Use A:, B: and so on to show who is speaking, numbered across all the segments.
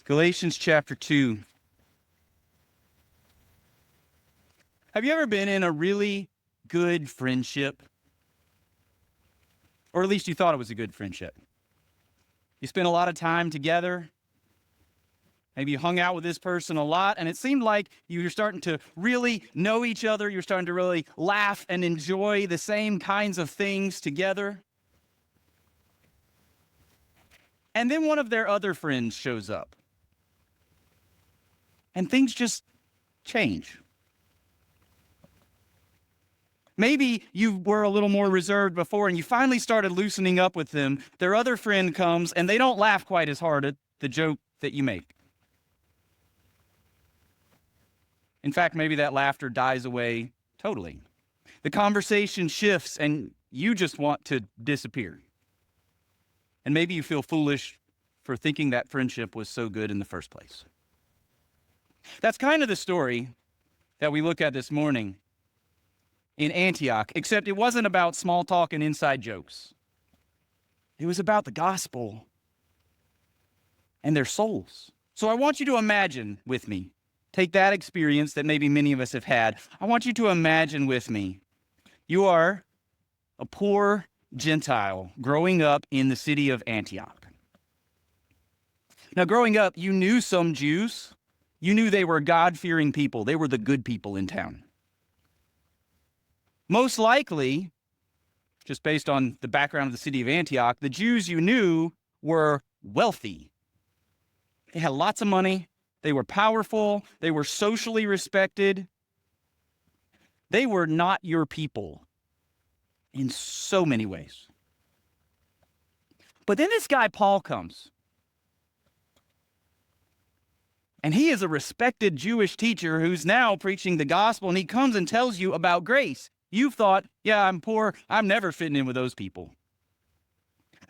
A: Galatians chapter 2. Have you ever been in a really good friendship? Or at least you thought it was a good friendship. You spent a lot of time together. Maybe you hung out with this person a lot, and it seemed like you were starting to really know each other. You're starting to really laugh and enjoy the same kinds of things together. And then one of their other friends shows up. And things just change. Maybe you were a little more reserved before and you finally started loosening up with them. Their other friend comes and they don't laugh quite as hard at the joke that you make. In fact, maybe that laughter dies away totally. The conversation shifts and you just want to disappear. And maybe you feel foolish for thinking that friendship was so good in the first place. That's kind of the story that we look at this morning in Antioch, except it wasn't about small talk and inside jokes. It was about the gospel and their souls. So I want you to imagine with me, take that experience that maybe many of us have had. I want you to imagine with me, you are a poor Gentile growing up in the city of Antioch. Now, growing up, you knew some Jews. You knew they were God-fearing people. They were the good people in town. Most likely, just based on the background of the city of Antioch, the Jews you knew were wealthy. They had lots of money. They were powerful. They were socially respected. They were not your people in so many ways. But then this guy Paul comes. And he is a respected Jewish teacher who's now preaching the gospel, and he comes and tells you about grace. You've thought, yeah, I'm poor. I'm never fitting in with those people.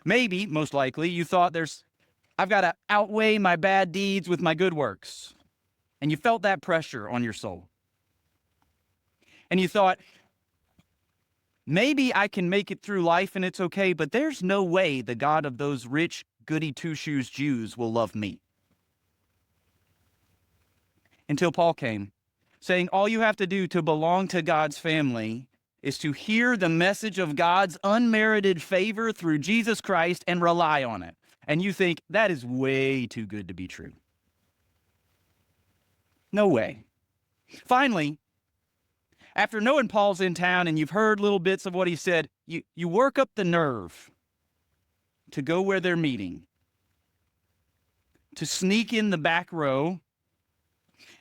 A: Maybe, most likely, you thought I've got to outweigh my bad deeds with my good works. And you felt that pressure on your soul. And you thought, maybe I can make it through life and it's okay, but there's no way the God of those rich, goody two-shoes Jews will love me. Until Paul came, saying all you have to do to belong to God's family is to hear the message of God's unmerited favor through Jesus Christ and rely on it. And you think, that is way too good to be true. No way. Finally, after knowing Paul's in town and you've heard little bits of what he said, you work up the nerve to go where they're meeting, to sneak in the back row,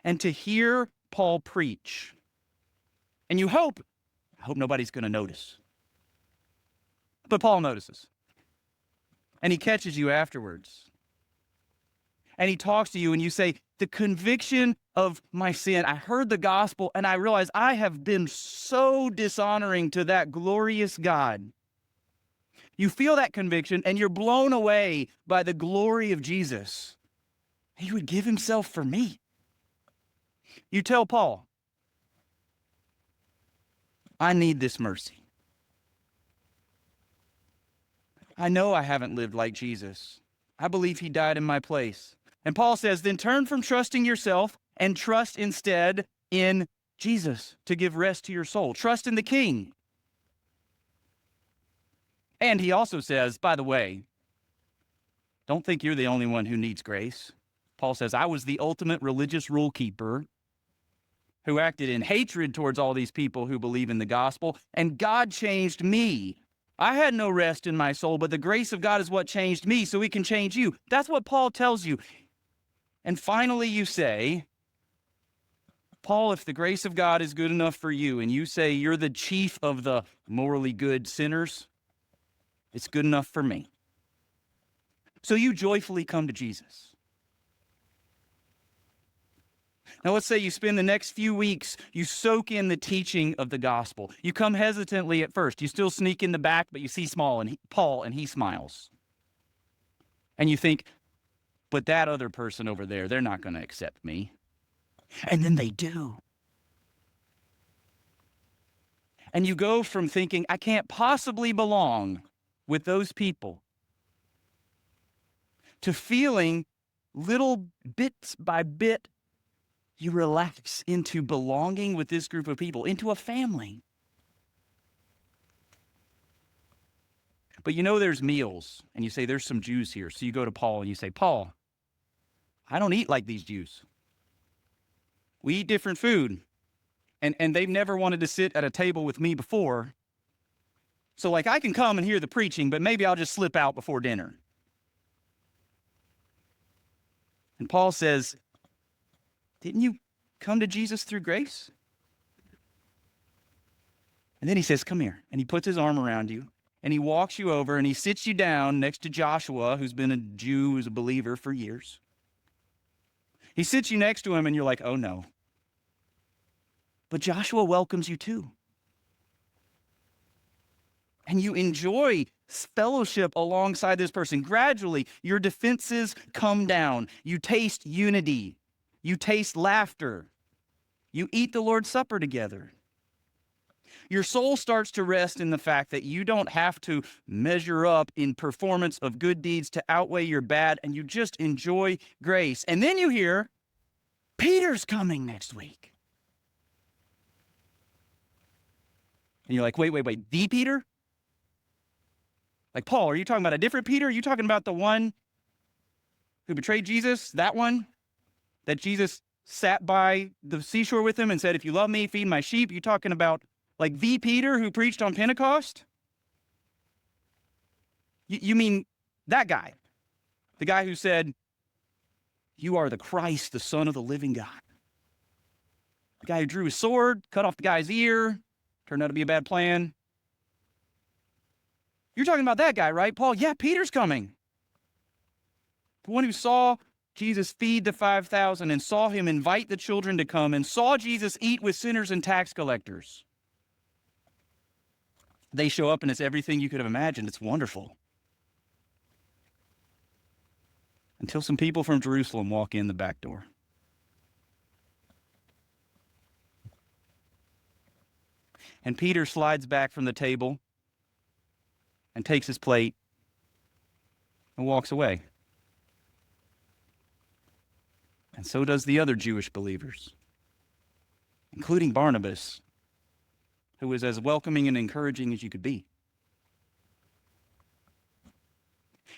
A: and to hear Paul preach. And I hope nobody's going to notice. But Paul notices. And he catches you afterwards. And he talks to you and you say, the conviction of my sin, I heard the gospel and I realized I have been so dishonoring to that glorious God. You feel that conviction and you're blown away by the glory of Jesus. He would give himself for me. You tell Paul, I need this mercy. I know I haven't lived like Jesus. I believe he died in my place. And Paul says, then turn from trusting yourself and trust instead in Jesus to give rest to your soul. Trust in the King. And he also says, by the way, don't think you're the only one who needs grace. Paul says, I was the ultimate religious rule keeper who acted in hatred towards all these people who believe in the gospel, and God changed me. I had no rest in my soul, but the grace of God is what changed me, so he can change you. That's what Paul tells you. And finally you say, Paul, if the grace of God is good enough for you, and you say you're the chief of the morally good sinners, it's good enough for me. So you joyfully come to Jesus. Now let's say you spend the next few weeks, you soak in the teaching of the gospel. You come hesitantly at first. You still sneak in the back, but you see Paul and he smiles. And you think, but that other person over there, they're not going to accept me. And then they do. And you go from thinking, I can't possibly belong with those people, to feeling little bits by bit, you relax into belonging with this group of people, into a family. But you know there's meals, and you say, there's some Jews here. So you go to Paul and you say, Paul, I don't eat like these Jews. We eat different food. And they've never wanted to sit at a table with me before. So like I can come and hear the preaching, but maybe I'll just slip out before dinner. And Paul says, didn't you come to Jesus through grace? And then he says, come here. And he puts his arm around you. And he walks you over and he sits you down next to Joshua, who's been a Jew, who's a believer for years. He sits you next to him and you're like, oh no. But Joshua welcomes you too. And you enjoy fellowship alongside this person. Gradually, your defenses come down. You taste unity. You taste laughter. You eat the Lord's Supper together. Your soul starts to rest in the fact that you don't have to measure up in performance of good deeds to outweigh your bad, and you just enjoy grace. And then you hear, Peter's coming next week. And you're like, wait, the Peter? Like, Paul, are you talking about a different Peter? Are you talking about the one who betrayed Jesus? That one? That Jesus sat by the seashore with him and said, if you love me, feed my sheep? You talking about like the Peter who preached on Pentecost? You mean that guy? The guy who said, you are the Christ, the Son of the living God. The guy who drew his sword, cut off the guy's ear, turned out to be a bad plan. You're talking about that guy, right, Paul? Yeah, Peter's coming. The one who saw Jesus feed the 5,000 and saw him invite the children to come and saw Jesus eat with sinners and tax collectors. They show up and it's everything you could have imagined. It's wonderful. Until some people from Jerusalem walk in the back door. And Peter slides back from the table and takes his plate and walks away. And so does the other Jewish believers, including Barnabas, who was as welcoming and encouraging as you could be.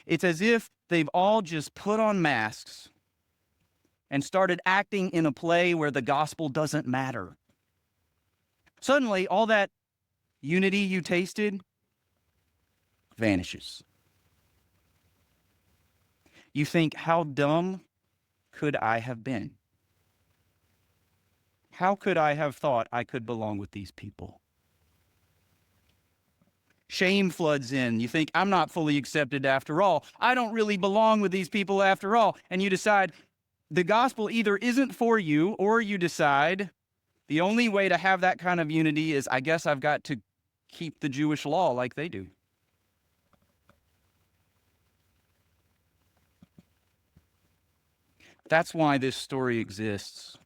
A: It's as if they've all just put on masks and started acting in a play where the gospel doesn't matter. Suddenly, all that unity you tasted vanishes. You think, how dumb could I have been? How could I have thought I could belong with these people? Shame floods in. You think, I'm not fully accepted after all. I don't really belong with these people after all. And you decide the gospel either isn't for you, or you decide the only way to have that kind of unity is, I guess I've got to keep the Jewish law like they do. That's why this story exists.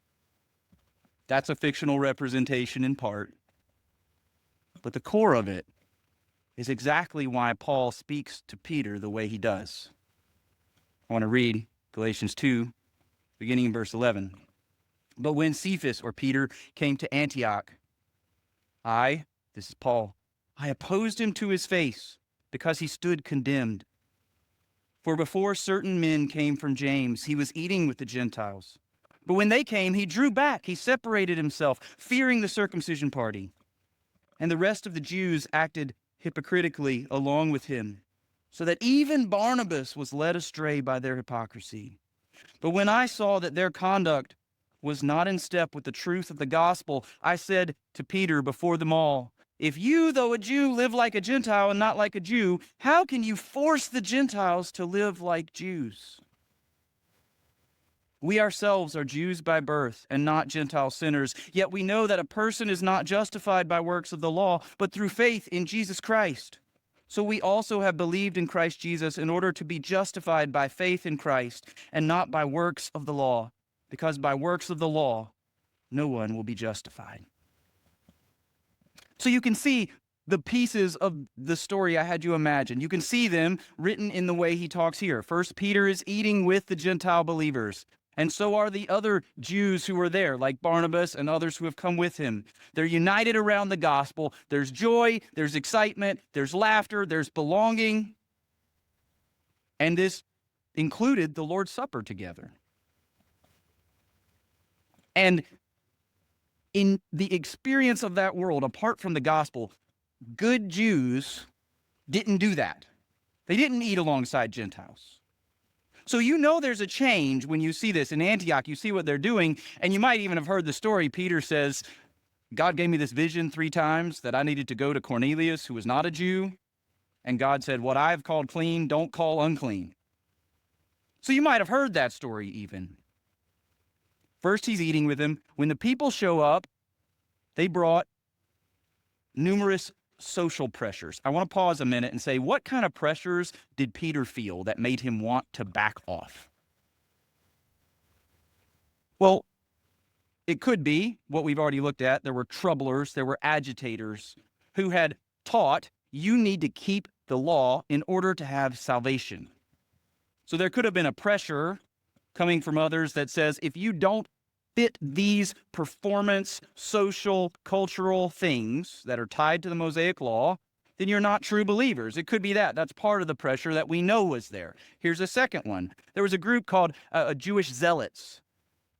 A: That's a fictional representation in part. But the core of it is exactly why Paul speaks to Peter the way he does. I want to read Galatians 2, beginning in verse 11. But when Cephas, or Peter, came to Antioch, this is Paul, I opposed him to his face because he stood condemned. For before certain men came from James, he was eating with the Gentiles. But when they came, he drew back, he separated himself, fearing the circumcision party. And the rest of the Jews acted hypocritically along with him, so that even Barnabas was led astray by their hypocrisy. But when I saw that their conduct was not in step with the truth of the gospel, I said to Peter before them all, if you, though a Jew, live like a Gentile and not like a Jew, how can you force the Gentiles to live like Jews? We ourselves are Jews by birth and not Gentile sinners, yet we know that a person is not justified by works of the law, but through faith in Jesus Christ. So we also have believed in Christ Jesus in order to be justified by faith in Christ and not by works of the law, because by works of the law, no one will be justified. So you can see the pieces of the story I had you imagine. You can see them written in the way he talks here. First, Peter is eating with the Gentile believers, and so are the other Jews who are there, like Barnabas and others who have come with him. They're united around the gospel. There's joy, there's excitement, there's laughter, there's belonging. And this included the Lord's Supper together. And in the experience of that world, apart from the gospel, good Jews didn't do that. They didn't eat alongside Gentiles. So you know there's a change when you see this. In Antioch, you see what they're doing, and you might even have heard the story. Peter says, God gave me this vision 3 times that I needed to go to Cornelius, who was not a Jew, and God said, what I've called clean, don't call unclean. So you might have heard that story even. First, he's eating with them. When the people show up, they brought numerous social pressures. I want to pause a minute and say, what kind of pressures did Peter feel that made him want to back off? Well, it could be what we've already looked at. There were troublers, there were agitators who had taught you need to keep the law in order to have salvation. So there could have been a pressure coming from others that says, if you don't fit these performance, social, cultural things that are tied to the Mosaic law, then you're not true believers. It could be that. That's part of the pressure that we know was there. Here's a second one. There was a group called Jewish zealots,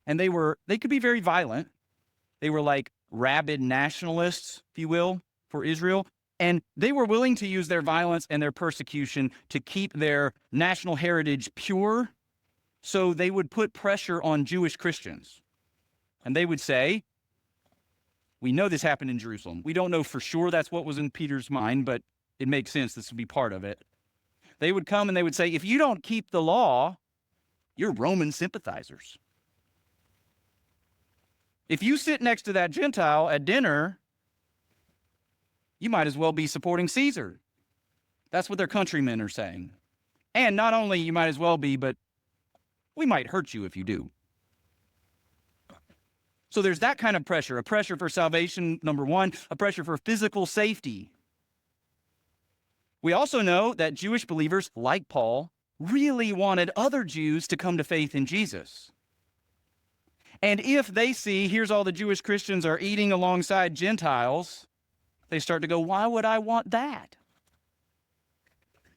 A: and they could be very violent. They were like rabid nationalists, if you will, for Israel. And they were willing to use their violence and their persecution to keep their national heritage pure. So they would put pressure on Jewish Christians. And they would say, we know this happened in Jerusalem. We don't know for sure that's what was in Peter's mind, but it makes sense this would be part of it. They would come and they would say, if you don't keep the law, you're Roman sympathizers. If you sit next to that Gentile at dinner, you might as well be supporting Caesar. That's what their countrymen are saying. And not only you might as well be, but we might hurt you if you do. So there's that kind of pressure, a pressure for salvation, number one, a pressure for physical safety. We also know that Jewish believers, like Paul, really wanted other Jews to come to faith in Jesus. And if they see, here's all the Jewish Christians are eating alongside Gentiles, they start to go, why would I want that?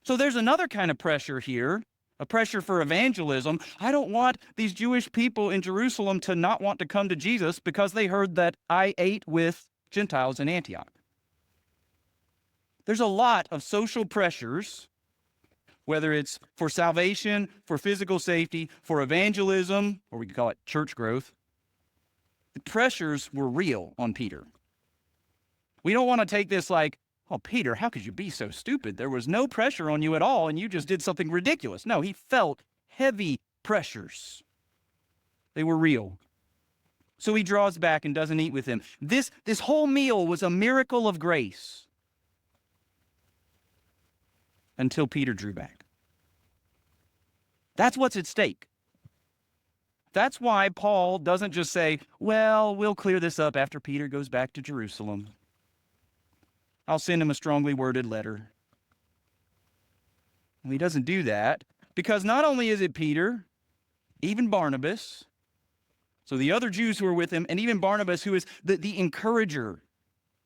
A: So there's another kind of pressure here, a pressure for evangelism. I don't want these Jewish people in Jerusalem to not want to come to Jesus because they heard that I ate with Gentiles in Antioch. There's a lot of social pressures, whether it's for salvation, for physical safety, for evangelism, or we could call it church growth. The pressures were real on Peter. We don't want to take this like, oh, Peter, how could you be so stupid? There was no pressure on you at all, and you just did something ridiculous. No, he felt heavy pressures. They were real. So he draws back and doesn't eat with him. This whole meal was a miracle of grace until Peter drew back. That's what's at stake. That's why Paul doesn't just say, well, we'll clear this up after Peter goes back to Jerusalem. I'll send him a strongly worded letter. And he doesn't do that because not only is it Peter, even Barnabas, so the other Jews who are with him, and even Barnabas, who is the encourager,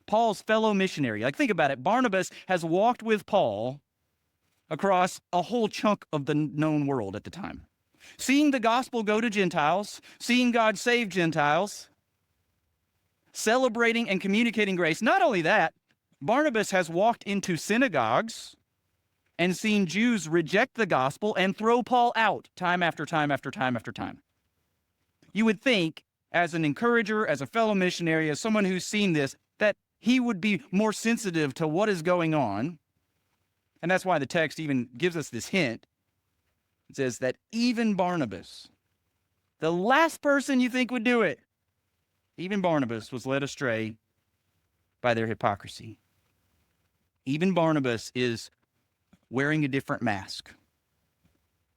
A: Paul's fellow missionary. Like, think about it. Barnabas has walked with Paul across a whole chunk of the known world at the time, seeing the gospel go to Gentiles, seeing God save Gentiles, celebrating and communicating grace. Not only that, Barnabas has walked into synagogues and seen Jews reject the gospel and throw Paul out time after time after time after time. You would think, as an encourager, as a fellow missionary, as someone who's seen this, that he would be more sensitive to what is going on. And that's why the text even gives us this hint. It says that even Barnabas, the last person you think would do it, even Barnabas was led astray by their hypocrisy. Even Barnabas is wearing a different mask.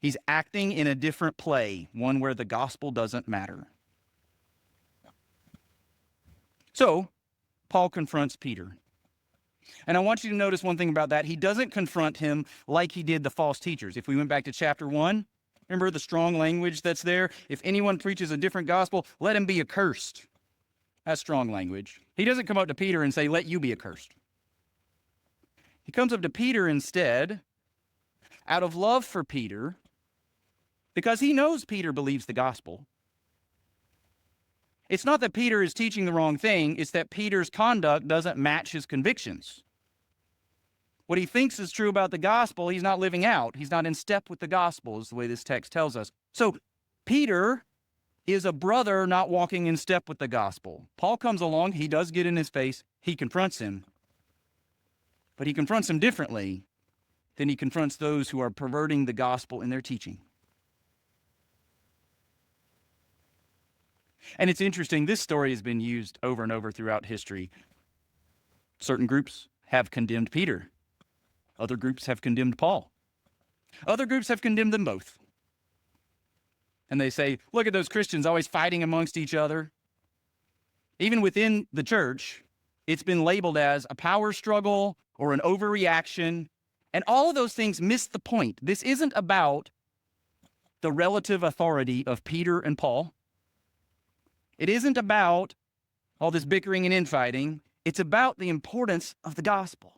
A: He's acting in a different play, one where the gospel doesn't matter. So, Paul confronts Peter. And I want you to notice one thing about that. He doesn't confront him like he did the false teachers. If we went back to chapter 1, remember the strong language that's there? If anyone preaches a different gospel, let him be accursed. That's strong language. He doesn't come up to Peter and say, let you be accursed. He comes up to Peter instead, out of love for Peter, because he knows Peter believes the gospel. It's not that Peter is teaching the wrong thing, it's that Peter's conduct doesn't match his convictions. What he thinks is true about the gospel, he's not living out. He's not in step with the gospel, is the way this text tells us. So Peter is a brother not walking in step with the gospel. Paul comes along, he does get in his face, he confronts him. But he confronts him differently than he confronts those who are perverting the gospel in their teaching. And it's interesting, this story has been used over and over throughout history. Certain groups have condemned Peter. Other groups have condemned Paul. Other groups have condemned them both. And they say, look at those Christians always fighting amongst each other. Even within the church, it's been labeled as a power struggle or an overreaction. And all of those things miss the point. This isn't about the relative authority of Peter and Paul. It isn't about all this bickering and infighting. It's about the importance of the gospel.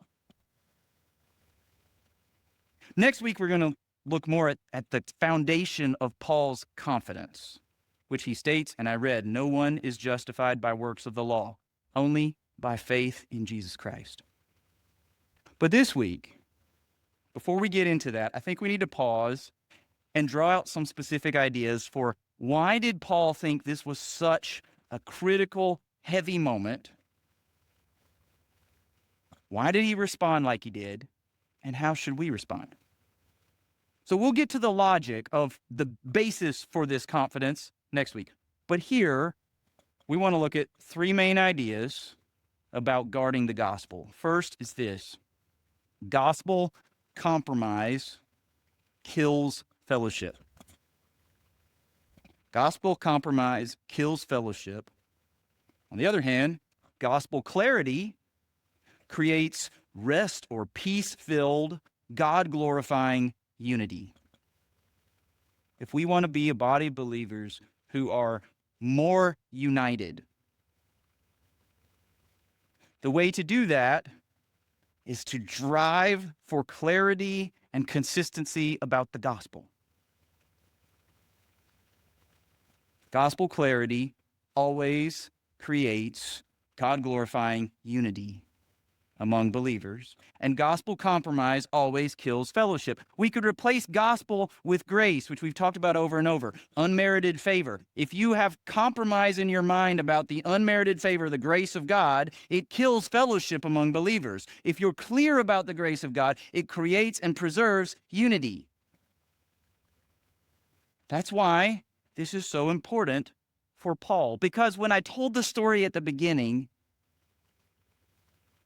A: Next week, we're going to look more at the foundation of Paul's confidence, which he states, and I read, no one is justified by works of the law, only by faith in Jesus Christ. But this week, before we get into that, I think we need to pause and draw out some specific ideas for why did Paul think this was such a critical, heavy moment? Why did he respond like he did? And how should we respond? So we'll get to the logic of the basis for this confidence next week. But here, we want to look at three main ideas about guarding the gospel. First is this: gospel compromise kills fellowship. Gospel compromise kills fellowship. On the other hand, gospel clarity creates rest or peace-filled, God-glorifying unity. If we want to be a body of believers who are more united, the way to do that is to drive for clarity and consistency about the gospel. Gospel clarity always creates God-glorifying unity among believers, and gospel compromise always kills fellowship. We could replace gospel with grace, which we've talked about over and over, unmerited favor. If you have compromise in your mind about the unmerited favor, the grace of God, it kills fellowship among believers. If you're clear about the grace of God, it creates and preserves unity. That's why this is so important for Paul, because when I told the story at the beginning,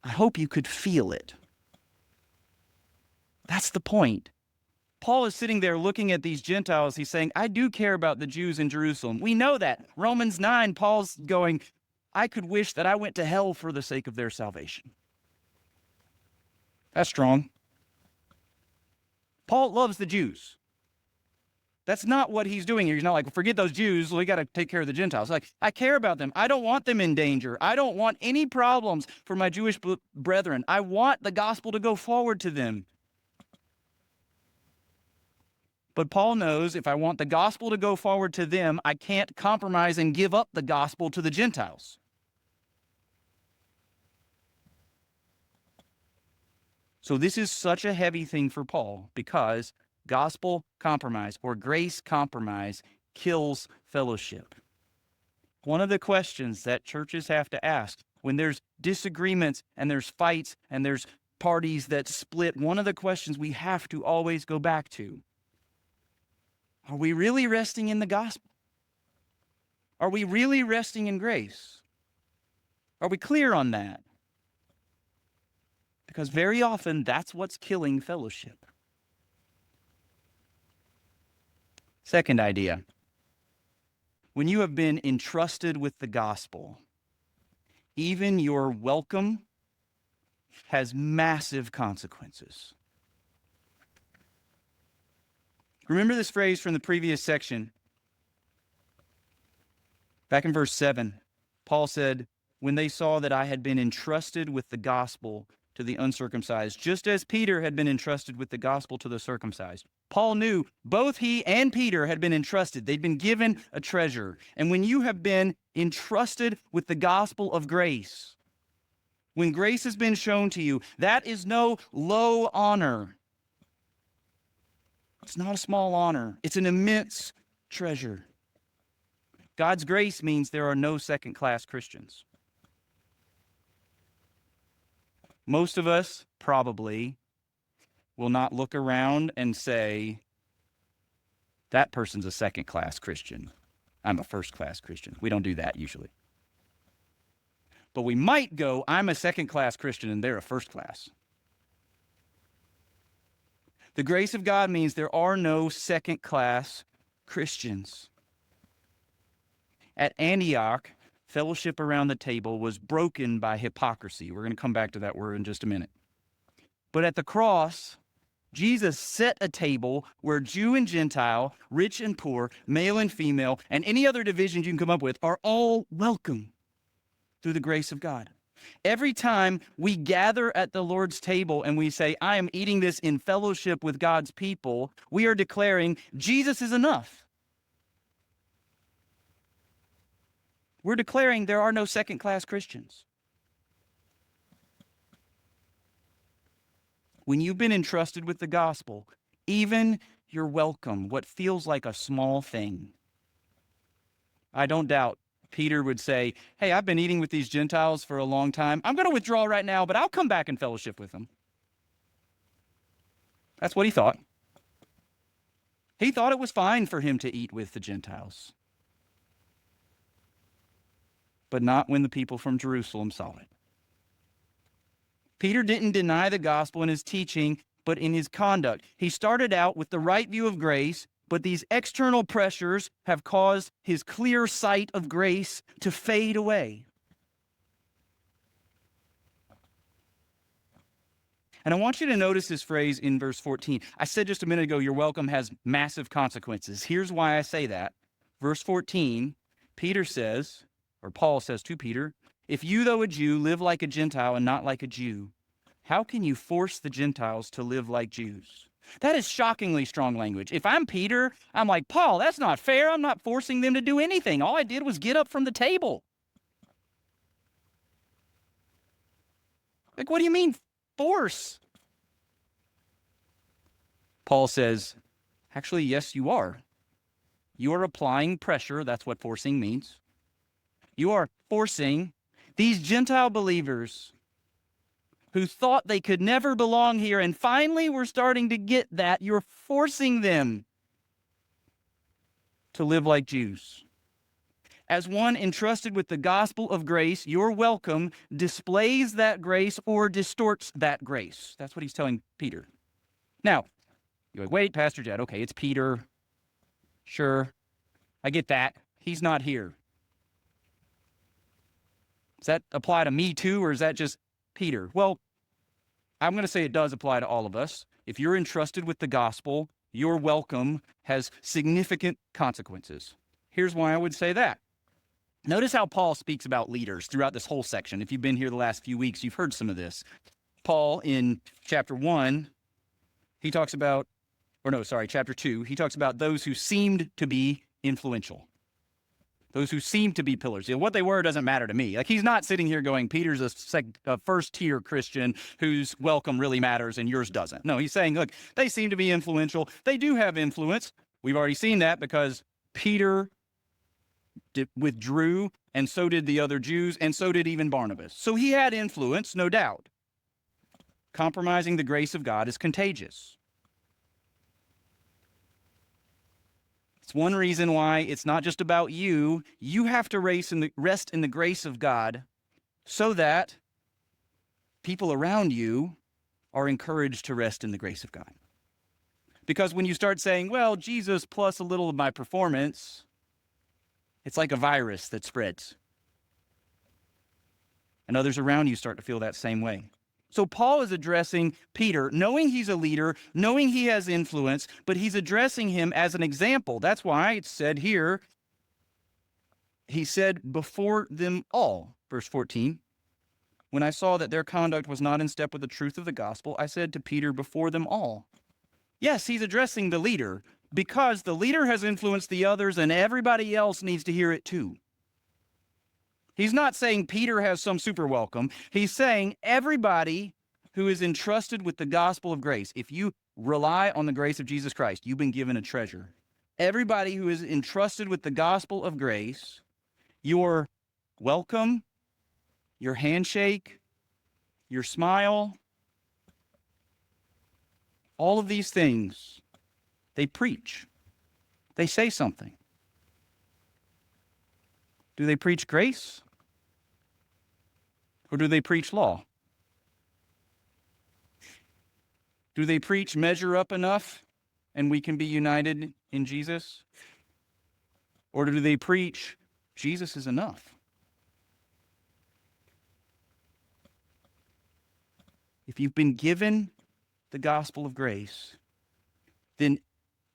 A: I hope you could feel it. That's the point. Paul is sitting there looking at these Gentiles. He's saying, I do care about the Jews in Jerusalem. We know that. Romans 9, Paul's going, I could wish that I went to hell for the sake of their salvation. That's strong. Paul loves the Jews. That's not what he's doing here. He's not like, forget those Jews. We got to take care of the Gentiles. Like, I care about them. I don't want them in danger. I don't want any problems for my Jewish brethren. I want the gospel to go forward to them. But Paul knows if I want the gospel to go forward to them, I can't compromise and give up the gospel to the Gentiles. So this is such a heavy thing for Paul because gospel compromise or grace compromise kills fellowship. One of the questions that churches have to ask when there's disagreements and there's fights and there's parties that split, one of the questions we have to always go back to: are we really resting in the gospel? Are we really resting in grace? Are we clear on that? Because very often that's what's killing fellowship. Second idea: when you have been entrusted with the gospel, even your welcome has massive consequences. Remember this phrase from the previous section. Back in verse 7, Paul said, when they saw that I had been entrusted with the gospel to the uncircumcised, just as Peter had been entrusted with the gospel to the circumcised. Paul knew both he and Peter had been entrusted. They'd been given a treasure. And when you have been entrusted with the gospel of grace, when grace has been shown to you, that is no low honor. It's not a small honor. It's an immense treasure. God's grace means there are no second-class Christians. Most of us probably will not look around and say, that person's a second-class Christian. I'm a first-class Christian. We don't do that usually. But we might go, I'm a second-class Christian and they're a first-class. The grace of God means there are no second-class Christians. At Antioch, fellowship around the table was broken by hypocrisy. We're going to come back to that word in just a minute. But at the cross, Jesus set a table where Jew and Gentile, rich and poor, male and female, and any other divisions you can come up with are all welcome through the grace of God. Every time we gather at the Lord's table and we say, I am eating this in fellowship with God's people, we are declaring Jesus is enough. We're declaring there are no second-class Christians. When you've been entrusted with the gospel, even your welcome, what feels like a small thing. I don't doubt Peter would say, hey, I've been eating with these Gentiles for a long time. I'm going to withdraw right now, but I'll come back and fellowship with them. That's what he thought. He thought it was fine for him to eat with the Gentiles. But not when the people from Jerusalem saw it. Peter didn't deny the gospel in his teaching, but in his conduct. He started out with the right view of grace, but these external pressures have caused his clear sight of grace to fade away. And I want you to notice this phrase in verse 14. I said just a minute ago, your welcome has massive consequences. Here's why I say that. Verse 14, Peter says, or Paul says to Peter, if you, though a Jew, live like a Gentile and not like a Jew, how can you force the Gentiles to live like Jews? That is shockingly strong language. If I'm Peter, I'm like, Paul, that's not fair. I'm not forcing them to do anything. All I did was get up from the table. Like, what do you mean, force? Paul says, actually, yes, you are. You are applying pressure. That's what forcing means. You are forcing these Gentile believers who thought they could never belong here, and finally we're starting to get that. You're forcing them to live like Jews. As one entrusted with the gospel of grace, your welcome displays that grace or distorts that grace. That's what he's telling Peter. Now, you're like, wait, Pastor Jed, okay, it's Peter. Sure, I get that. He's not here. Does that apply to me too, or is that just Peter? Well, I'm going to say it does apply to all of us. If you're entrusted with the gospel, your welcome has significant consequences. Here's why I would say that. Notice how Paul speaks about leaders throughout this whole section. If you've been here the last few weeks, you've heard some of this. Paul in chapter 1, he talks about, chapter 2, he talks about those who seemed to be influential. Those who seem to be pillars. What they were doesn't matter to me. Like, he's not sitting here going, Peter's a first-tier Christian whose welcome really matters and yours doesn't. No, he's saying, look, they seem to be influential. They do have influence. We've already seen that because Peter withdrew, and so did the other Jews, and so did even Barnabas. So he had influence, no doubt. Compromising the grace of God is contagious. It's one reason why it's not just about you. You have to rest in the grace of God so that people around you are encouraged to rest in the grace of God. Because when you start saying, well, Jesus plus a little of my performance, it's like a virus that spreads. And others around you start to feel that same way. So Paul is addressing Peter, knowing he's a leader, knowing he has influence, but he's addressing him as an example. That's why it's said here, he said, before them all, verse 14, when I saw that their conduct was not in step with the truth of the gospel, I said to Peter, before them all. Yes, he's addressing the leader because the leader has influenced the others and everybody else needs to hear it too. He's not saying Peter has some super welcome. He's saying everybody who is entrusted with the gospel of grace, if you rely on the grace of Jesus Christ, you've been given a treasure. Everybody who is entrusted with the gospel of grace, your welcome, your handshake, your smile, all of these things, they preach. They say something. Do they preach grace? Or do they preach law? Do they preach measure up enough and we can be united in Jesus? Or do they preach Jesus is enough? If you've been given the gospel of grace, then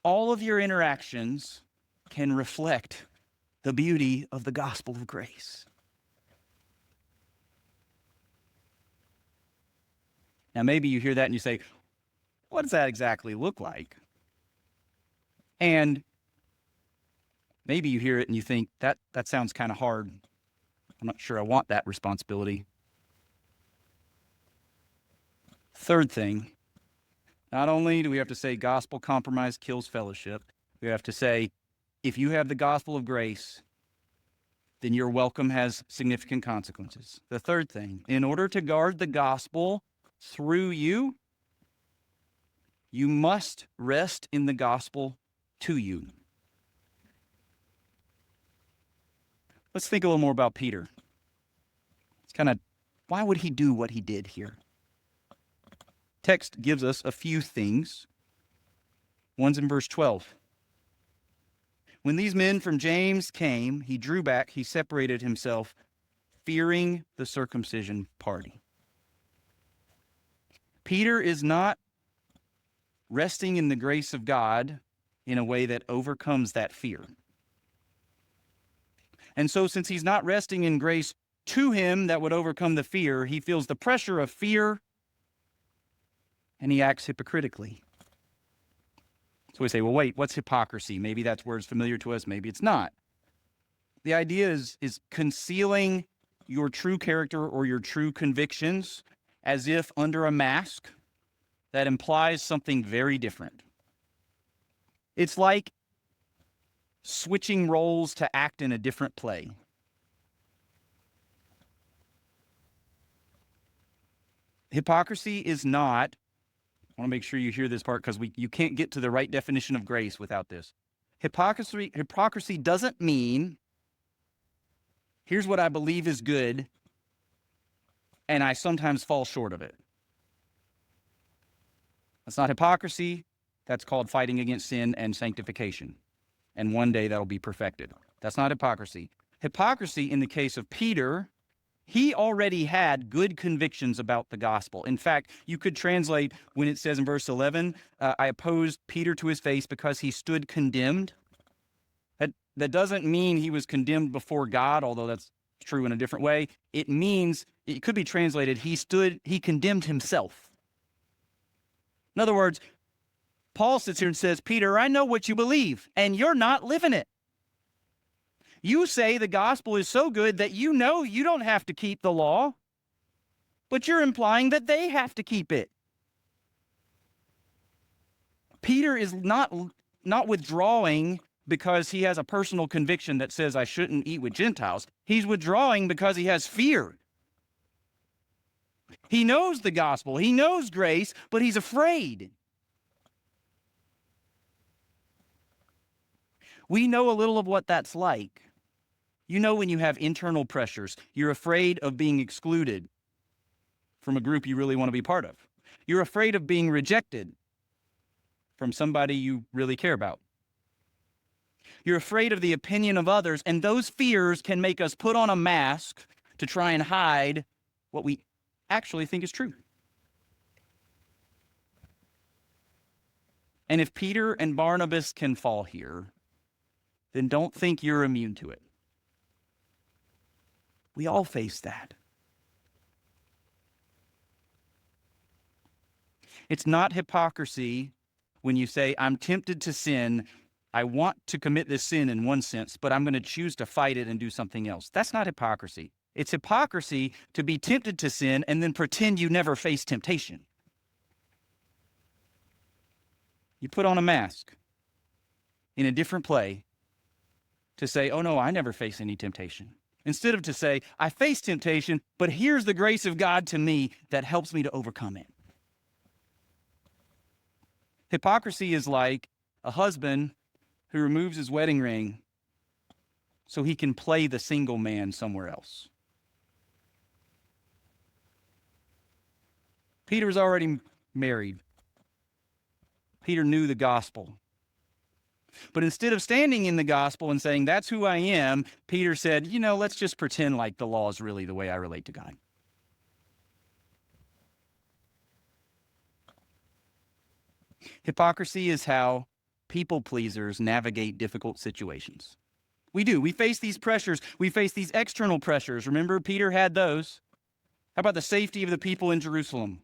A: all of your interactions can reflect the beauty of the gospel of grace. Now, maybe you hear that and you say, what does that exactly look like? And maybe you hear it and you think, that sounds kind of hard. I'm not sure I want that responsibility. Third thing, not only do we have to say gospel compromise kills fellowship, we have to say, if you have the gospel of grace, then your welcome has significant consequences. The third thing, in order to guard the gospel through you, you must rest in the gospel to you. Let's think a little more about Peter. It's kind of, why would he do what he did here? Text gives us a few things. One's in verse 12. When these men from James came, he drew back, he separated himself, fearing the circumcision party. Peter is not resting in the grace of God in a way that overcomes that fear. And so since he's not resting in grace to him that would overcome the fear, he feels the pressure of fear and he acts hypocritically. So we say, well, wait, what's hypocrisy? Maybe that word's familiar to us, maybe it's not. The idea is concealing your true character or your true convictions as if under a mask that implies something very different. It's like switching roles to act in a different play. Hypocrisy is not, I want to make sure you hear this part because you can't get to the right definition of grace without this. Hypocrisy doesn't mean, here's what I believe is good, and I sometimes fall short of it. That's not hypocrisy. That's called fighting against sin and sanctification. And one day that'll be perfected. That's not hypocrisy. Hypocrisy, in the case of Peter, he already had good convictions about the gospel. In fact, you could translate when it says in verse 11, I opposed Peter to his face because he stood condemned. That doesn't mean he was condemned before God, although that's true in a different way. It means, it could be translated, he condemned himself. In other words, Paul sits here and says, Peter, I know what you believe, and you're not living it. You say the gospel is so good that you know you don't have to keep the law, but you're implying that they have to keep it. Peter is not withdrawing because he has a personal conviction that says I shouldn't eat with Gentiles. He's withdrawing because he has fear. He knows the gospel, he knows grace, but he's afraid. We know a little of what that's like. You know when you have internal pressures, you're afraid of being excluded from a group you really want to be part of. You're afraid of being rejected from somebody you really care about. You're afraid of the opinion of others, and those fears can make us put on a mask to try and hide what we actually think is true. And if Peter and Barnabas can fall here, then don't think you're immune to it. We all face that. It's not hypocrisy when you say, I'm tempted to sin. I want to commit this sin in one sense, but I'm going to choose to fight it and do something else. That's not hypocrisy. It's hypocrisy to be tempted to sin and then pretend you never face temptation. You put on a mask in a different play to say, oh no, I never face any temptation. Instead of to say, I face temptation, but here's the grace of God to me that helps me to overcome it. Hypocrisy is like a husband who removes his wedding ring so he can play the single man somewhere else. Peter was already married. Peter knew the gospel. But instead of standing in the gospel and saying, that's who I am, Peter said, let's just pretend like the law is really the way I relate to God. Hypocrisy is how people pleasers navigate difficult situations. We do. We face these pressures. We face these external pressures. Remember, Peter had those. How about the safety of the people in Jerusalem?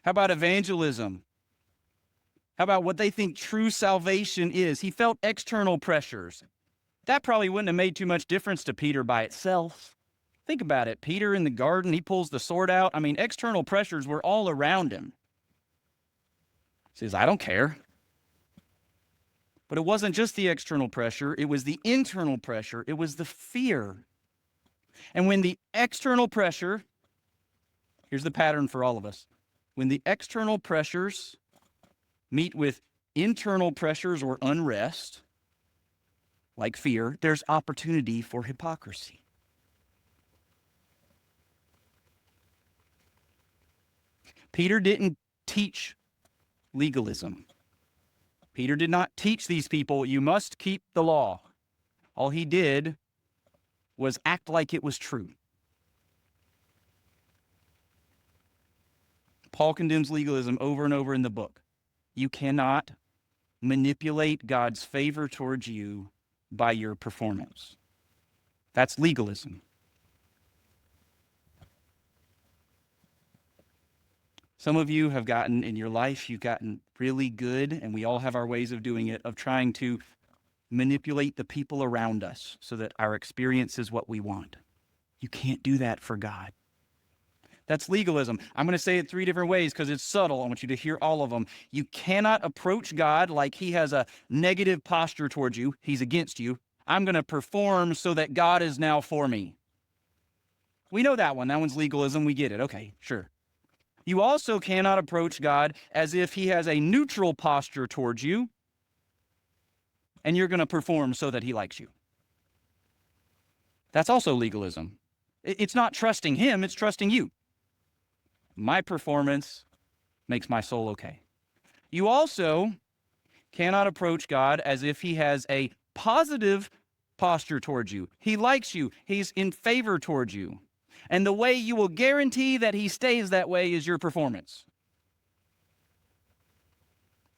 A: How about evangelism? How about what they think true salvation is? He felt external pressures. That probably wouldn't have made too much difference to Peter by itself. Think about it. Peter in the garden, he pulls the sword out. External pressures were all around him. He says, I don't care. But it wasn't just the external pressure. It was the internal pressure. It was the fear. And when the external pressure, here's the pattern for all of us. When the external pressures meet with internal pressures or unrest, like fear, there's opportunity for hypocrisy. Peter didn't teach legalism. Peter did not teach these people, you must keep the law. All he did was act like it was true. Paul condemns legalism over and over in the book. You cannot manipulate God's favor towards you by your performance. That's legalism. Some of you have gotten in your life, you've gotten really good, and we all have our ways of doing it, of trying to manipulate the people around us so that our experience is what we want. You can't do that for God. That's legalism. I'm going to say it 3 different ways because it's subtle. I want you to hear all of them. You cannot approach God like he has a negative posture towards you. He's against you. I'm going to perform so that God is now for me. We know that one. That one's legalism. We get it. Okay, sure. You also cannot approach God as if he has a neutral posture towards you and you're going to perform so that he likes you. That's also legalism. It's not trusting him, it's trusting you. My performance makes my soul okay. You also cannot approach God as if he has a positive posture towards you. He likes you. He's in favor towards you. And the way you will guarantee that he stays that way is your performance.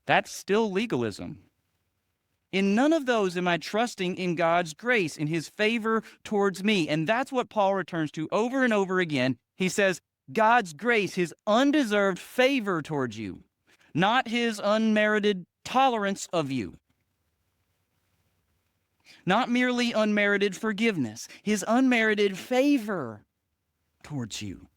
A: That's still legalism. In none of those am I trusting in God's grace, in his favor towards me. And that's what Paul returns to over and over again. He says, God's grace, his undeserved favor towards you, not his unmerited tolerance of you. Not merely unmerited forgiveness, his unmerited favor towards you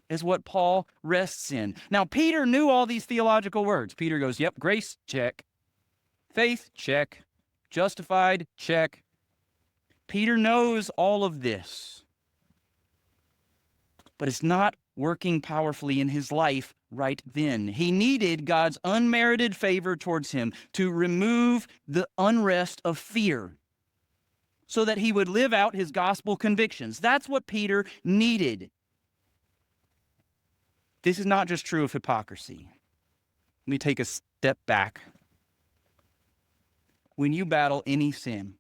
A: is what Paul rests in. Now, Peter knew all these theological words. Peter goes, yep, grace, check. Faith, check. Justified, check. Peter knows all of this. But it's not working powerfully in his life right then. He needed God's unmerited favor towards him to remove the unrest of fear so that he would live out his gospel convictions. That's what Peter needed. This is not just true of hypocrisy. Let me take a step back. When you battle any sin,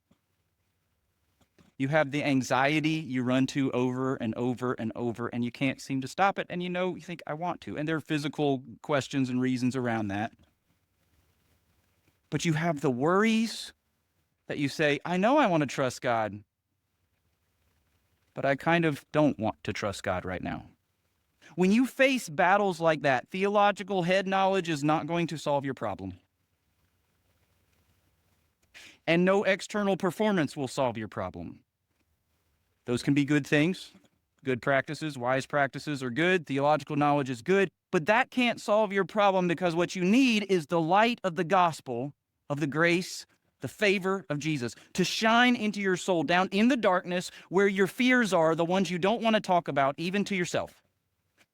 A: you have the anxiety you run to over and over and over, and you can't seem to stop it, and you think, I want to. And there are physical questions and reasons around that. But you have the worries that you say, I know I want to trust God, but I kind of don't want to trust God right now. When you face battles like that, theological head knowledge is not going to solve your problem. And no external performance will solve your problem. Those can be good things. Good practices, wise practices are good. Theological knowledge is good. But that can't solve your problem, because what you need is the light of the gospel, of the grace, the favor of Jesus, to shine into your soul down in the darkness where your fears are, the ones you don't want to talk about, even to yourself.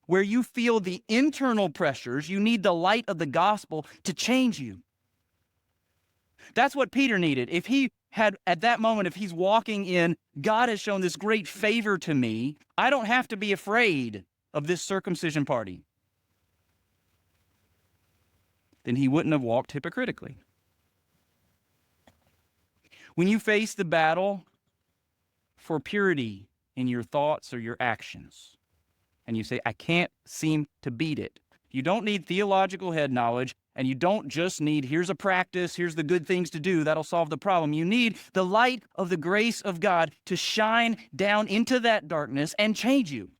A: Where you feel the internal pressures, you need the light of the gospel to change you. That's what Peter needed. If he had, at that moment, if he's walking in, God has shown this great favor to me, I don't have to be afraid of this circumcision party, then he wouldn't have walked hypocritically. When you face the battle for purity in your thoughts or your actions, and you say, I can't seem to beat it, you don't need theological head knowledge, and you don't just need, here's a practice, here's the good things to do, that'll solve the problem. You need the light of the grace of God to shine down into that darkness and change you.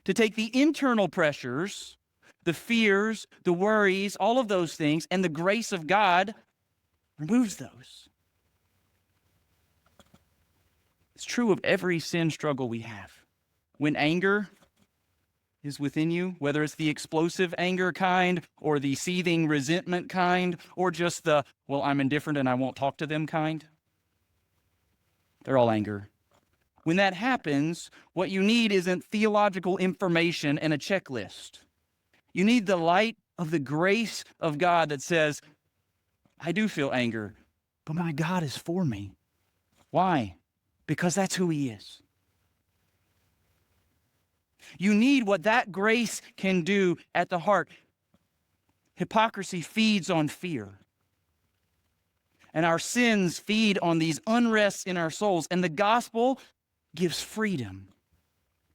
A: To take the internal pressures, the fears, the worries, all of those things, and the grace of God removes those. It's true of every sin struggle we have. When anger is within you, whether it's the explosive anger kind or the seething resentment kind or just the, well, I'm indifferent and I won't talk to them kind, they're all anger. When that happens, what you need isn't theological information and a checklist. You need the light of the grace of God that says, I do feel anger, but my God is for me. Why? Because that's who he is. You need what that grace can do at the heart. Hypocrisy feeds on fear. And our sins feed on these unrests in our souls. And the gospel gives freedom.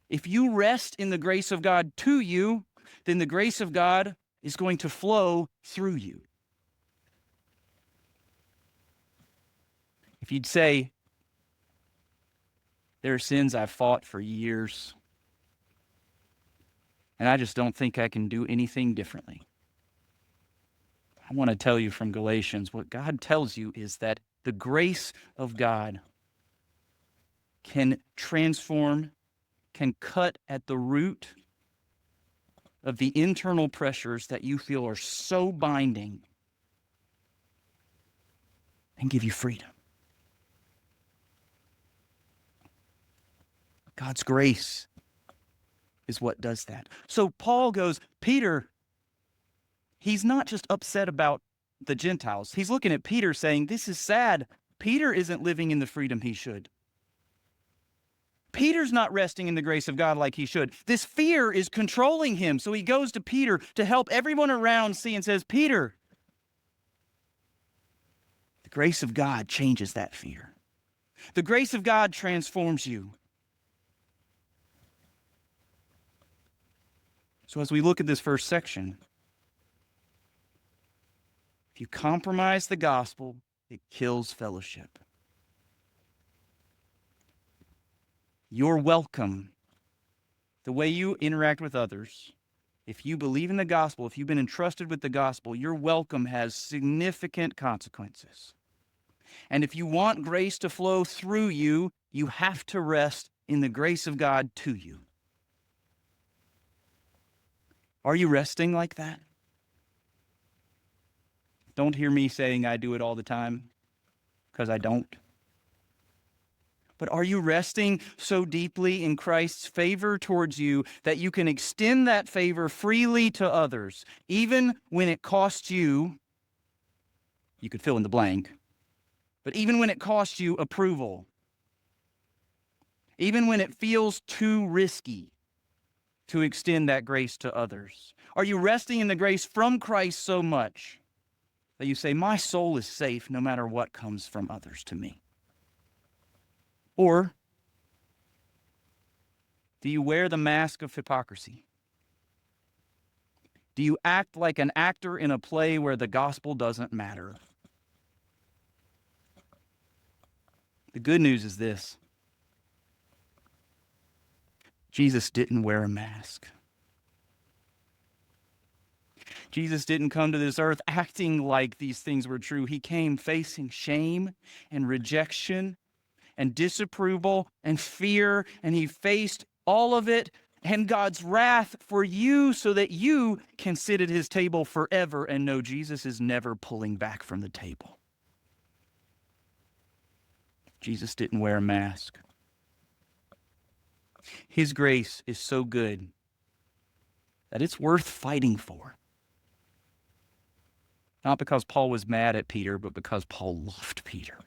A: If you rest in the grace of God to you, then the grace of God is going to flow through you. If you'd say, there are sins I've fought for years, and I just don't think I can do anything differently. I want to tell you from Galatians, what God tells you is that the grace of God can transform, can cut at the root of the internal pressures that you feel are so binding and give you freedom. God's grace is what does that. So Paul goes, Peter, he's not just upset about the Gentiles. He's looking at Peter saying, this is sad. Peter isn't living in the freedom he should. Peter's not resting in the grace of God like he should. This fear is controlling him. So he goes to Peter to help everyone around see and says, Peter, the grace of God changes that fear. The grace of God transforms you. So as we look at this first section, if you compromise the gospel, it kills fellowship. Your welcome, the way you interact with others, if you believe in the gospel, if you've been entrusted with the gospel, your welcome has significant consequences. And if you want grace to flow through you, you have to rest in the grace of God to you. Are you resting like that? Don't hear me saying I do it all the time, because I don't. But are you resting so deeply in Christ's favor towards you that you can extend that favor freely to others, even when it costs you, you could fill in the blank, but even when it costs you approval, even when it feels too risky to extend that grace to others? Are you resting in the grace from Christ so much that you say, my soul is safe no matter what comes from others to me? Or do you wear the mask of hypocrisy? Do you act like an actor in a play where the gospel doesn't matter? The good news is this: Jesus didn't wear a mask. Jesus didn't come to this earth acting like these things were true. He came facing shame and rejection and disapproval and fear, and he faced all of it and God's wrath for you so that you can sit at his table forever and know Jesus is never pulling back from the table. Jesus didn't wear a mask. His grace is so good that it's worth fighting for. Not because Paul was mad at Peter, but because Paul loved Peter.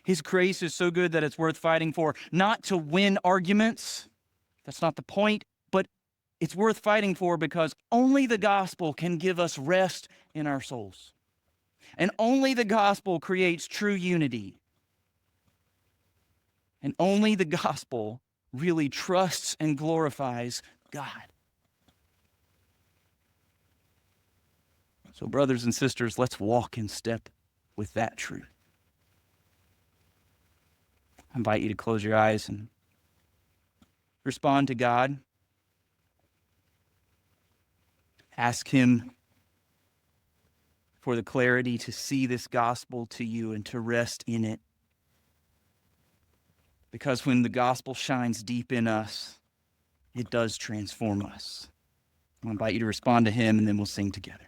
A: His grace is so good that it's worth fighting for, not to win arguments. That's not the point, but it's worth fighting for because only the gospel can give us rest in our souls. And only the gospel creates true unity. And only the gospel really trusts and glorifies God. So, brothers and sisters, let's walk in step with that truth. I invite you to close your eyes and respond to God. Ask him for the clarity to see this gospel to you and to rest in it. Because when the gospel shines deep in us, it does transform us. I invite you to respond to him, and then we'll sing together.